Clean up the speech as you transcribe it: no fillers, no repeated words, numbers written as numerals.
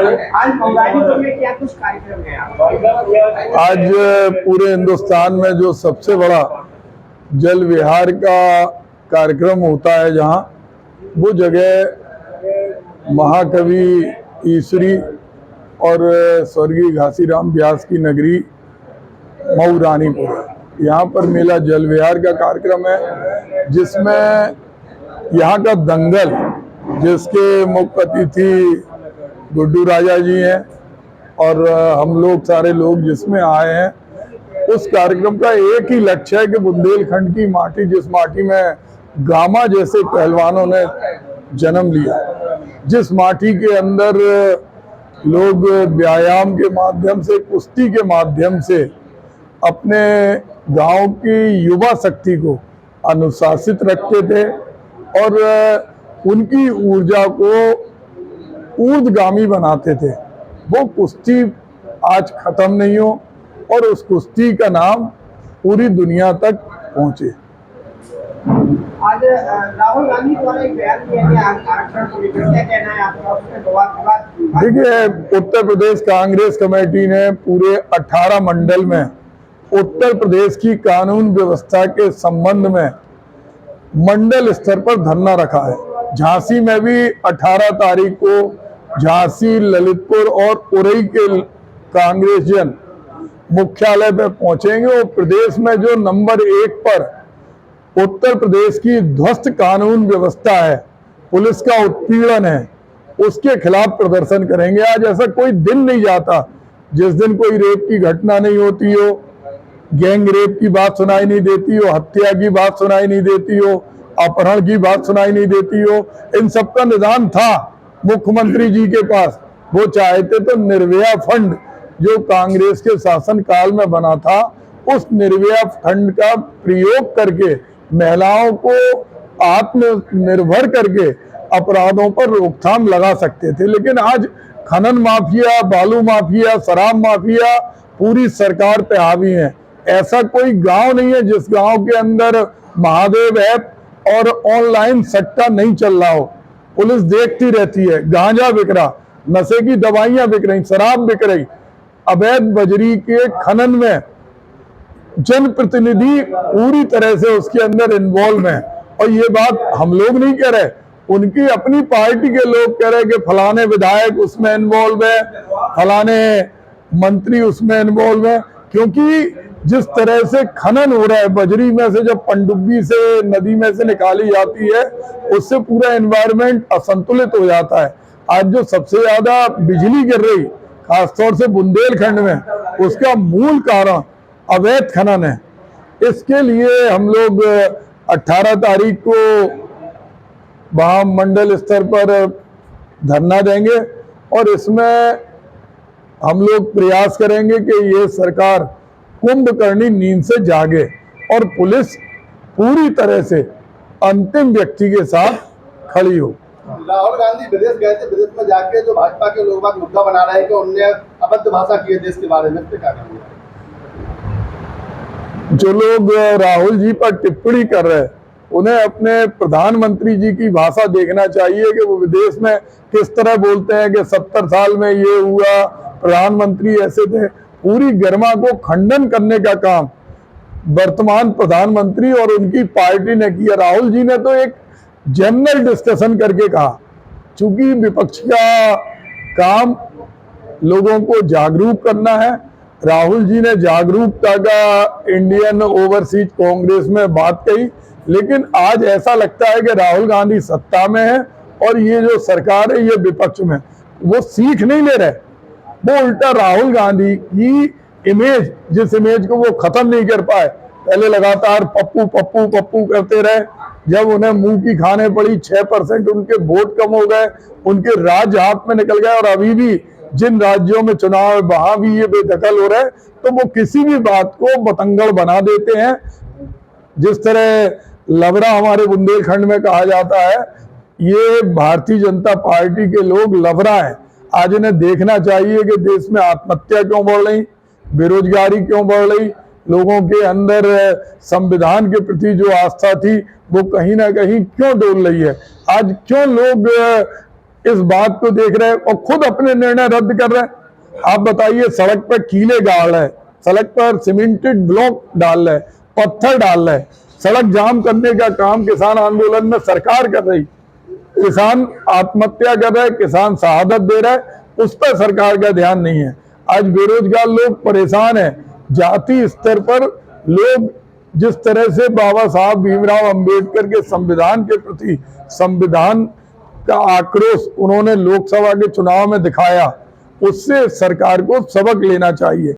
आज मौलालीपुर में क्या कुछ कार्यक्रम है? आज पूरे हिंदुस्तान में जो सबसे बड़ा जल विहार का कार्यक्रम होता है, जहाँ वो जगह महाकवि ईसरी और स्वर्गीय घासीराम व्यास की नगरी मऊ रानीपुर है। यहाँ पर मेला जल विहार का कार्यक्रम है, जिसमें यहाँ का दंगल, जिसके मुख्य अतिथि गुड्डू राजा जी हैं और हम लोग सारे लोग जिसमें आए हैं, उस कार्यक्रम का एक ही लक्ष्य है कि बुंदेलखंड की माटी, जिस माटी में गामा जैसे पहलवानों ने जन्म लिया, जिस माटी के अंदर लोग व्यायाम के माध्यम से, कुश्ती के माध्यम से अपने गांव की युवा शक्ति को अनुशासित रखते थे और उनकी ऊर्जा को ऊर्ध्वगामी बनाते थे, वो कुश्ती आज खत्म नहीं हो और उस कुश्ती का नाम पूरी दुनिया तक पहुंचे। आज राहुल गांधी द्वारा एक बयान दिया गया, क्या कहना है आपका? देखिए, उत्तर प्रदेश कांग्रेस कमेटी ने पूरे 18 मंडल में उत्तर प्रदेश की कानून व्यवस्था के संबंध में मंडल स्तर पर धरना रखा है। झांसी में भी 18 तारीख को झांसी, ललितपुर और उरई के कांग्रेस जन मुख्यालय पे पहुंचेंगे और प्रदेश में जो नंबर 1 पर उत्तर प्रदेश की ध्वस्त कानून व्यवस्था है, पुलिस का उत्पीड़न है, उसके खिलाफ प्रदर्शन करेंगे। आज ऐसा कोई दिन नहीं जाता जिस दिन कोई रेप की घटना नहीं होती हो, गैंग रेप की बात सुनाई नहीं देती हो, हत्या की बात सुनाई नहीं देती हो, अपहरण की बात सुनाई नहीं देती हो। इन सब का निदान था मुख्यमंत्री जी के पास। वो चाहते तो निर्भया फंड जो कांग्रेस के शासन काल में बना था, उस निर्भया फंड का प्रयोग करके महिलाओं को आत्मनिर्भर करके अपराधों पर रोकथाम लगा सकते थे। लेकिन आज खनन माफिया, बालू माफिया, शराब माफिया पूरी सरकार पे हावी है। ऐसा कोई गांव नहीं है जिस गांव के अंदर महादेव ऐप और ऑनलाइन सट्टा नहीं चल रहा हो। पुलिस देखती रहती है, गांजा बिक रहा, नशे की दवाइयां बिक रही, शराब बिक रही, अवैध बजरी के खनन में जनप्रतिनिधि पूरी तरह से उसके अंदर इन्वॉल्व है। और ये बात हम लोग नहीं कह रहे, उनकी अपनी पार्टी के लोग कह रहे कि फलाने विधायक उसमें इन्वॉल्व है, फलाने मंत्री उसमें इन्वॉल्व है। क्योंकि जिस तरह से खनन हो रहा है, बजरी में से जब पनडुब्बी से नदी में से निकाली जाती है, उससे पूरा एनवायरनमेंट असंतुलित हो जाता है। आज जो सबसे ज्यादा बिजली गिर रही खासतौर से बुंदेलखंड में, उसका मूल कारण अवैध खनन है। इसके लिए हम लोग 18 तारीख को वहां मंडल स्तर पर धरना देंगे और इसमें हम लोग प्रयास करेंगे कि ये सरकार कुंभकर्णी नींद से जागे और पुलिस पूरी तरह से अंतिम व्यक्ति के साथ खड़ी हो। राहुल गांधी विदेश गए थे, विदेश में जाके जो भाजपा के लोग बात मुद्दा बना रहे हैं कि उनने अबद्ध भाषा की है देश के बारे में, क्या कहेंगे? जो लोग राहुल जी पर टिप्पणी कर रहे हैं, उन्हें अपने प्रधानमंत्री जी की भाषा देखना चाहिए कि वो विदेश में किस तरह बोलते हैं कि 70 साल में ये हुआ, प्रधानमंत्री ऐसे थे। पूरी गरिमा को खंडन करने का काम वर्तमान प्रधानमंत्री और उनकी पार्टी ने किया। राहुल जी ने तो एक जनरल डिस्कशन करके कहा, चूंकि विपक्ष का काम लोगों को जागरूक करना है। राहुल जी ने जागरूकता का इंडियन ओवरसीज कांग्रेस में बात कही, लेकिन आज ऐसा लगता है कि राहुल गांधी सत्ता में है और ये जो सरकार है ये विपक्ष में। वो सीख नहीं ले रहे, वो उल्टा राहुल गांधी की इमेज, जिस इमेज को वो खत्म नहीं कर पाए, पहले लगातार पप्पू पप्पू पप्पू करते रहे, जब उन्हें मुंह की खाने पड़ी 6% उनके वोट कम हो गए, उनके राज्य हाथ में निकल गए और अभी भी जिन राज्यों में चुनाव है वहां भी ये बेदखल हो रहा है, तो वो किसी भी बात को बतंगड़ बना देते हैं। जिस तरह लवरा हमारे बुंदेलखंड में कहा जाता है, ये भारतीय जनता पार्टी के लोग लवरा हैं। आज इन्हें देखना चाहिए कि देश में आत्महत्या क्यों बढ़ रही, बेरोजगारी क्यों बढ़ रही, लोगों के अंदर संविधान के प्रति जो आस्था थी वो कहीं ना कहीं क्यों डोल रही है। आज क्यों लोग इस बात को देख रहे हैं और खुद अपने निर्णय रद्द कर रहे हैं। आप बताइए, सड़क पर कीले गाड़ रहे, सड़क पर सीमेंटेड ब्लॉक डाल रहे, पत्थर डाल रहे, सड़क जाम करने का काम किसान आंदोलन में सरकार कर रही। किसान आत्महत्या कर रहे, किसान शहादत दे रहे, उस पर सरकार का ध्यान नहीं है। आज बेरोजगार लोग परेशान हैं। जाति स्तर पर लोग जिस तरह से बाबा साहब भीमराव अंबेडकर के संविधान के प्रति संविधान का आक्रोश उन्होंने लोकसभा के चुनाव में दिखाया, उससे सरकार को सबक लेना चाहिए।